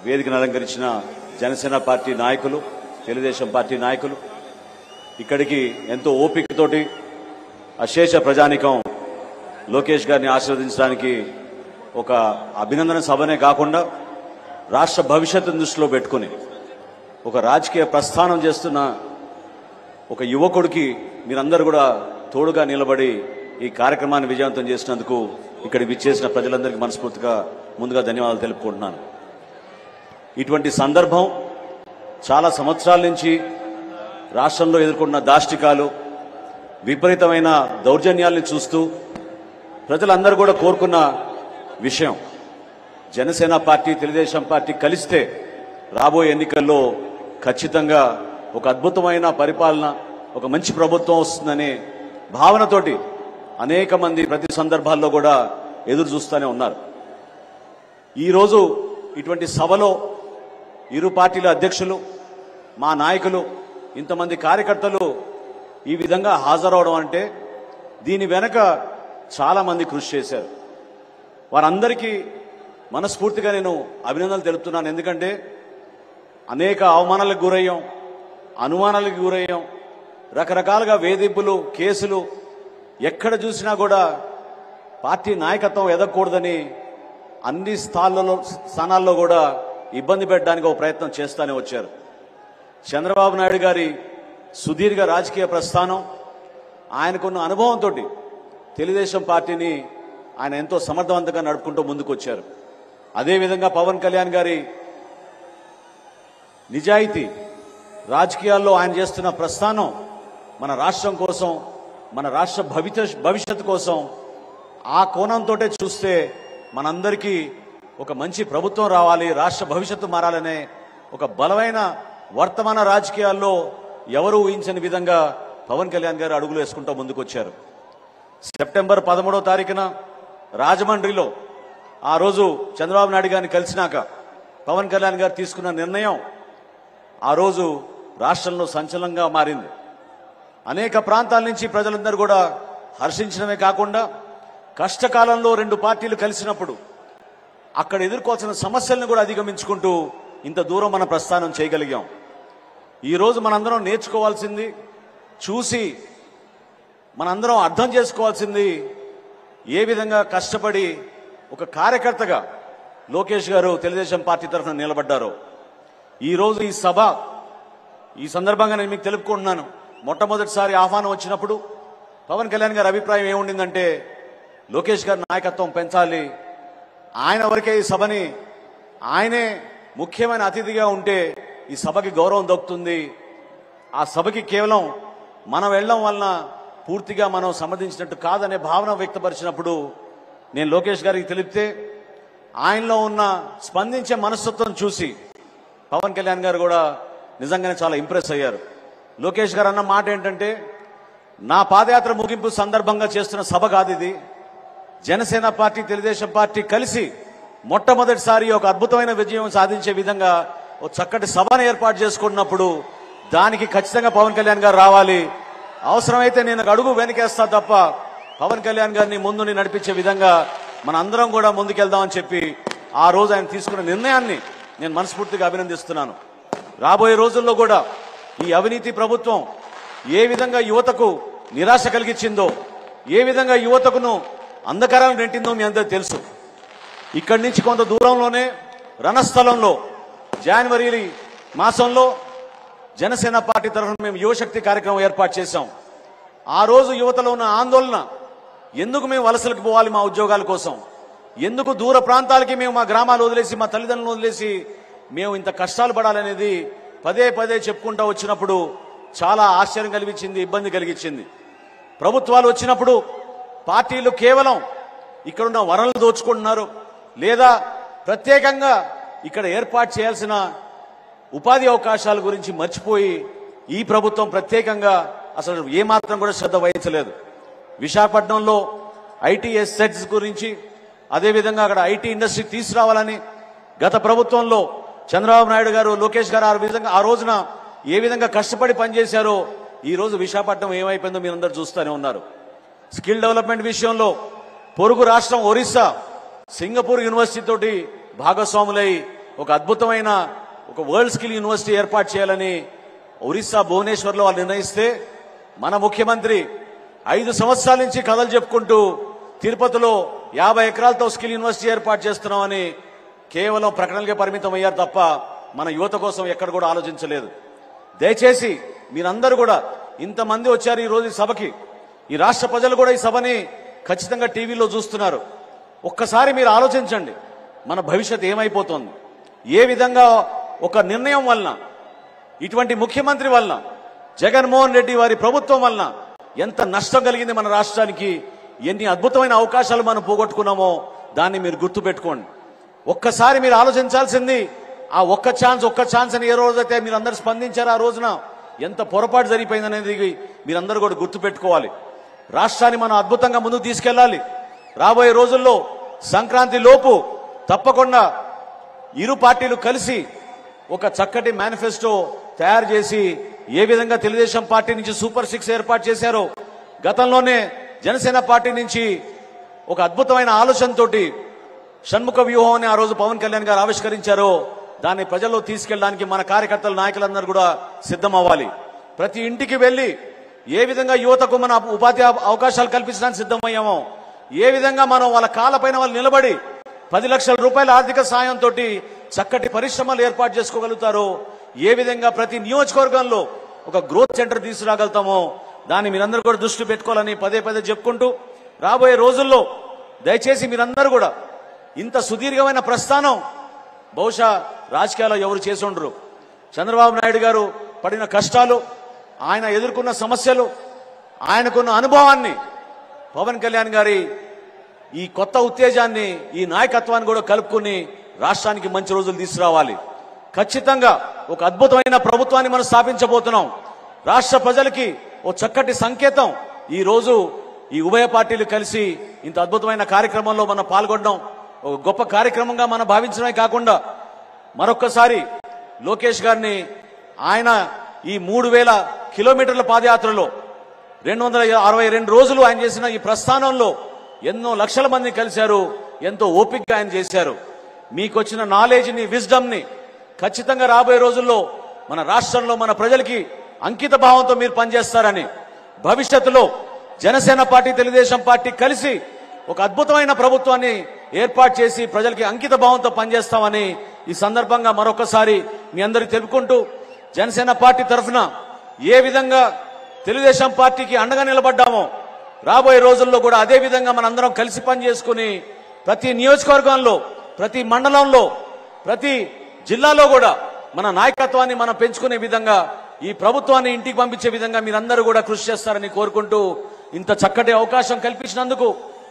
వేదికను అలంకరించిన జనసేన పార్టీ నాయకులు, తెలుగుదేశం పార్టీ నాయకులు, ఇక్కడికి ఎంతో ఓపికతోటి అశేష ప్రజానికం లోకేష్ గారిని ఆశీర్వదించడానికి ఒక అభినందన సభనే కాకుండా రాష్ట్ర భవిష్యత్తును దృష్టిలో పెట్టుకుని ఒక రాజకీయ ప్రస్థానం చేస్తున్న ఒక యువకుడికి మీరందరూ కూడా తోడుగా నిలబడి ఈ కార్యక్రమాన్ని విజయవంతం చేసినందుకు ఇక్కడికి విచ్చేసిన ప్రజలందరికీ మనస్ఫూర్తిగా ముందుగా ధన్యవాదాలు తెలుపుకుంటున్నాను. ఇటువంటి సందర్భం చాలా సంవత్సరాల నుంచి రాష్ట్రంలో ఎదుర్కొన్న దాష్టికాలు, విపరీతమైన దౌర్జన్యాల్ని చూస్తూ ప్రజలందరూ కూడా కోరుకున్న విషయం, జనసేన పార్టీ, తెలుగుదేశం పార్టీ కలిస్తే రాబోయే ఎన్నికల్లో ఖచ్చితంగా ఒక అద్భుతమైన పరిపాలన, ఒక మంచి ప్రభుత్వం వస్తుందనే భావనతోటి అనేక మంది ప్రతి సందర్భాల్లో కూడా ఎదురు చూస్తూనే ఉన్నారు. ఈరోజు ఇటువంటి సభలో ఇరు పార్టీల అధ్యక్షులు, మా నాయకులు, ఇంతమంది కార్యకర్తలు ఈ విధంగా హాజరవడం అంటే దీని వెనక చాలా మంది కృషి చేశారు. వారందరికీ మనస్ఫూర్తిగా నేను అభినందనలు తెలుపుతున్నాను. ఎందుకంటే అనేక అవమానాలకు గురయ్యాం, అనుమానాలకు గురయ్యాం, రకరకాలుగా వేధింపులు, కేసులు, ఎక్కడ చూసినా కూడా పార్టీ నాయకత్వం ఎదగకూడదని అన్ని స్థానాల్లో కూడా ఇబ్బంది పెట్టడానికి ఒక ప్రయత్నం చేస్తూనే వచ్చారు. చంద్రబాబు నాయుడు గారి సుదీర్ఘ రాజకీయ ప్రస్థానం, ఆయనకున్న అనుభవంతో తెలుగుదేశం పార్టీని ఆయన ఎంతో సమర్థవంతంగా నడుపుకుంటూ ముందుకు వచ్చారు. అదేవిధంగా పవన్ కళ్యాణ్ గారి నిజాయితీ, రాజకీయాల్లో ఆయన చేస్తున్న ప్రస్థానం మన రాష్ట్రం కోసం, మన రాష్ట్ర భవిష్యత్తు కోసం, ఆ కోణంతో చూస్తే మనందరికీ ఒక మంచి ప్రభుత్వం రావాలి, రాష్ట్ర భవిష్యత్తు మారాలనే ఒక బలమైన వర్తమాన రాజకీయాల్లో ఎవరు ఊహించని విధంగా పవన్ కళ్యాణ్ గారు అడుగులు వేసుకుంటూ ముందుకొచ్చారు. సెప్టెంబర్ 13వ తారీఖున రాజమండ్రిలో ఆ రోజు చంద్రబాబు నాయుడు గారిని కలిసినాక పవన్ కళ్యాణ్ గారు తీసుకున్న నిర్ణయం ఆ రోజు రాష్ట్రంలో సంచలనంగా మారింది. అనేక ప్రాంతాల నుంచి ప్రజలందరూ కూడా హర్షించడమే కాకుండా కష్టకాలంలో రెండు పార్టీలు కలిసినప్పుడు అక్కడ ఎదుర్కోవాల్సిన సమస్యలను కూడా అధిగమించుకుంటూ ఇంత దూరం మన ప్రస్థానం చేయగలిగాం. ఈరోజు మనందరం నేర్చుకోవాల్సింది, చూసి మనందరం అర్థం చేసుకోవాల్సింది, ఏ విధంగా కష్టపడి ఒక కార్యకర్తగా లోకేష్ గారు తెలుగుదేశం పార్టీ తరఫున నిలబడ్డారో. ఈరోజు ఈ సభ, ఈ సందర్భంగా నేను మీకు తెలుపుకుంటున్నాను, మొట్టమొదటిసారి ఆహ్వానం వచ్చినప్పుడు పవన్ కళ్యాణ్ గారి అభిప్రాయం ఏముండిందంటే లోకేష్ గారి నాయకత్వం పెంచాలి, ఆయన వరకే ఈ సభని, ఆయనే ముఖ్యమైన అతిథిగా ఉంటే ఈ సభకి గౌరవం దక్కుతుంది, ఆ సభకి కేవలం మనం వెళ్ళడం వలన పూర్తిగా మనం సమర్థించినట్టు కాదనే భావన వ్యక్తపరిచినప్పుడు నేను లోకేష్ గారికి తెలిపితే ఆయనలో ఉన్న స్పందించే మనస్తత్వం చూసి పవన్ కళ్యాణ్ గారు కూడా నిజంగానే చాలా ఇంప్రెస్ అయ్యారు. లోకేష్ గారు అన్న మాట ఏంటంటే, నా పాదయాత్ర ముగింపు సందర్భంగా చేస్తున్న సభ కాదు ఇది, జనసేన పార్టీ, తెలుగుదేశం పార్టీ కలిసి మొట్టమొదటిసారి ఒక అద్భుతమైన విజయం సాధించే విధంగా ఒక చక్కటి సభను ఏర్పాటు చేసుకున్నప్పుడు దానికి ఖచ్చితంగా పవన్ కళ్యాణ్ గారు రావాలి, అవసరమైతే నేను అడుగు వెనకేస్తా తప్ప పవన్ కళ్యాణ్ గారిని ముందుని నడిపించే విధంగా మన అందరం కూడా ముందుకెళ్దామని చెప్పి ఆ రోజు ఆయన తీసుకున్న నిర్ణయాన్ని నేను మనస్ఫూర్తిగా అభినందిస్తున్నాను. రాబోయే రోజుల్లో కూడా ఈ అవినీతి ప్రభుత్వం ఏ విధంగా యువతకు నిరాశ కలిగించిందో, ఏ విధంగా యువతకును అంధకారాన్ని నెట్టిందో మీ అందరికీ తెలుసు. ఇక్కడి నుంచి కొంత దూరంలోనే రణస్థలంలో జనవరి మాసంలో జనసేన పార్టీ తరఫున మేము యువశక్తి కార్యక్రమం ఏర్పాటు చేశాం. ఆ రోజు యువతలో ఉన్న ఆందోళన, ఎందుకు మేము వలసలకు పోవాలి మా ఉద్యోగాల కోసం, ఎందుకు దూర ప్రాంతాలకి మేము మా గ్రామాలు వదిలేసి, మా తల్లిదండ్రులను వదిలేసి మేము ఇంత కష్టాలు పడాలనేది పదే పదే చెప్పుకుంటూ వచ్చినప్పుడు చాలా ఆశ్చర్యం కలిగించింది, ఇబ్బంది కలిగించింది. ప్రభుత్వాలు వచ్చినప్పుడు పార్టీలు కేవలం ఇక్కడున్న వనరులు దోచుకుంటున్నారు, లేదా ప్రత్యేకంగా ఇక్కడ ఏర్పాటు చేయాల్సిన ఉపాధి అవకాశాల గురించి మర్చిపోయి ఈ ప్రభుత్వం ప్రత్యేకంగా అసలు ఏమాత్రం కూడా శ్రద్ధ వహించలేదు. విశాఖపట్నంలో ఐటీ సెట్స్ గురించి, అదేవిధంగా అక్కడ ఐటీ ఇండస్ట్రీ తీసుకురావాలని గత ప్రభుత్వంలో చంద్రబాబు నాయుడు గారు, లోకేష్ గారు ఆ రోజున ఏ విధంగా కష్టపడి పనిచేశారో ఈ రోజు విశాఖపట్నం ఏమైపోయిందో మీరందరూ చూస్తూనే ఉన్నారు. స్కిల్ డెవలప్మెంట్ విషయంలో పొరుగు రాష్ట్రం ఒరిస్సా సింగపూర్ యూనివర్సిటీ తోటి భాగస్వాములై ఒక అద్భుతమైన ఒక వరల్డ్ స్కిల్ యూనివర్సిటీ ఏర్పాటు చేయాలని ఒరిస్సా భువనేశ్వర్లో వాళ్ళు నిర్ణయిస్తే మన ముఖ్యమంత్రి 5 సంవత్సరాల నుంచి కథలు చెప్పుకుంటూ తిరుపతిలో 50 ఎకరాలతో స్కిల్ యూనివర్సిటీ ఏర్పాటు చేస్తున్నామని కేవలం ప్రకటనలకే పరిమితం అయ్యారు తప్ప మన యువత కోసం ఎక్కడ కూడా ఆలోచించలేదు. దయచేసి మీరందరూ కూడా ఇంతమంది వచ్చారు ఈ రోజు ఈ సభకి, ఈ రాష్ట్ర ప్రజలు కూడా ఈ సభని ఖచ్చితంగా టీవీలో చూస్తున్నారు. ఒక్కసారి మీరు ఆలోచించండి, మన భవిష్యత్ ఏమైపోతుంది, ఏ విధంగా ఒక నిర్ణయం వలన, ఇటువంటి ముఖ్యమంత్రి వలన, జగన్మోహన్ రెడ్డి వారి ప్రభుత్వం వలన ఎంత నష్టం కలిగింది మన రాష్ట్రానికి, ఎన్ని అద్భుతమైన అవకాశాలు మనం పోగొట్టుకున్నామో దాన్ని మీరు గుర్తుపెట్టుకోండి. ఒక్కసారి మీరు ఆలోచించాల్సింది ఆ ఒక్క ఛాన్స్ అని ఏ రోజైతే మీరు అందరూ స్పందించారో ఆ రోజున ఎంత పొరపాటు జరిగిపోయిందనేది మీరందరూ కూడా గుర్తుపెట్టుకోవాలి. రాష్ట్రాన్ని మనం అద్భుతంగా ముందుకు తీసుకెళ్లాలి. రాబోయే రోజుల్లో సంక్రాంతి లోపు తప్పకుండా ఇరు పార్టీలు కలిసి ఒక చక్కటి మేనిఫెస్టో తయారు చేసి ఏ విధంగా తెలుగుదేశం పార్టీ నుంచి సూపర్ 6 ఏర్పాటు చేశారో, గతంలోనే జనసేన పార్టీ నుంచి ఒక అద్భుతమైన ఆలోచనతోటి షణ్ముఖ వ్యూహం అని ఆ రోజు పవన్ కళ్యాణ్ గారు ఆవిష్కరించారో దాన్ని ప్రజల్లో తీసుకెళ్ళడానికి మన కార్యకర్తలు నాయకులందరూ కూడా సిద్ధం అవ్వాలి. ప్రతి ఇంటికి వెళ్లి ఏ విధంగా యువతకు మన ఉపాధి అవకాశాలు కల్పించడానికి సిద్ధమయ్యామో, ఏ విధంగా మనం వాళ్ళ కాళ్ళపైన వాళ్ళు నిలబడి 10 లక్షల రూపాయల ఆర్థిక సాయంతో చక్కటి పరిశ్రమలు ఏర్పాటు చేసుకోగలుగుతారో, ఏ విధంగా ప్రతి నియోజకవర్గంలో ఒక గ్రోత్ సెంటర్ తీసుకురాగలుగుతామో దాన్ని మీరందరూ కూడా దృష్టి పెట్టుకోవాలని పదే చెప్పుకుంటూ, రాబోయే రోజుల్లో దయచేసి మీరందరూ కూడా ఇంత సుదీర్ఘమైన ప్రస్థానం బహుశా రాజకీయాల్లో ఎవరు చేసి ఉండరు. చంద్రబాబు నాయుడు గారు పడిన కష్టాలు, ఆయన ఎదుర్కొన్న సమస్యలు, ఆయనకున్న అనుభవాన్ని పవన్ కళ్యాణ్ గారి ఈ కొత్త ఉత్తేజాన్ని, ఈ నాయకత్వాన్ని కూడా కలుపుకుని రాష్ట్రానికి మంచి రోజులు తీసుకురావాలి. ఖచ్చితంగా ఒక అద్భుతమైన ప్రభుత్వాన్ని మనం స్థాపించబోతున్నాం. రాష్ట్ర ప్రజలకి ఓ చక్కటి సంకేతం ఈ రోజు ఈ ఉభయ పార్టీలు కలిసి ఇంత అద్భుతమైన కార్యక్రమంలో మనం పాల్గొనడం ఒక గొప్ప కార్యక్రమంగా మనం భావించడమే కాకుండా, మరొక్కసారి లోకేష్ గారిని ఆయన ఈ 3000 కిలోమీటర్ల పాదయాత్రలో 262 రోజులు ఆయన చేసిన ఈ ప్రస్థానంలో ఎన్నో లక్షల మంది కలిశారు. ఎంతో ఓపికగా ఆయన చేశారు. మీకు వచ్చిన నాలెడ్జ్ని, విజ్డమ్ని ఖచ్చితంగా రాబోయే రోజుల్లో మన రాష్ట్రంలో మన ప్రజలకి అంకిత భావంతో మీరు పనిచేస్తారని, భవిష్యత్తులో జనసేన పార్టీ, తెలుగుదేశం పార్టీ కలిసి ఒక అద్భుతమైన ప్రభుత్వాన్ని ఏర్పాటు చేసి ప్రజలకి అంకిత భావంతో పనిచేస్తామని ఈ సందర్భంగా మరొకసారి మీ అందరికీ తెలుపుకుంటూ, జనసేన పార్టీ తరఫున ఏ విధంగా తెలుగుదేశం పార్టీకి అండగా నిలబడ్డామో రాబోయే రోజుల్లో కూడా అదే విధంగా మనందరం కలిసి పనిచేసుకుని ప్రతి నియోజకవర్గంలో, ప్రతి మండలంలో, ప్రతి జిల్లాలో కూడా మన నాయకత్వాన్ని మనం పెంచుకునే విధంగా, ఈ ప్రభుత్వాన్ని ఇంటికి పంపించే విధంగా మీరందరూ కూడా కృషి చేస్తారని కోరుకుంటూ, ఇంత చక్కటి అవకాశం కల్పించినందుకు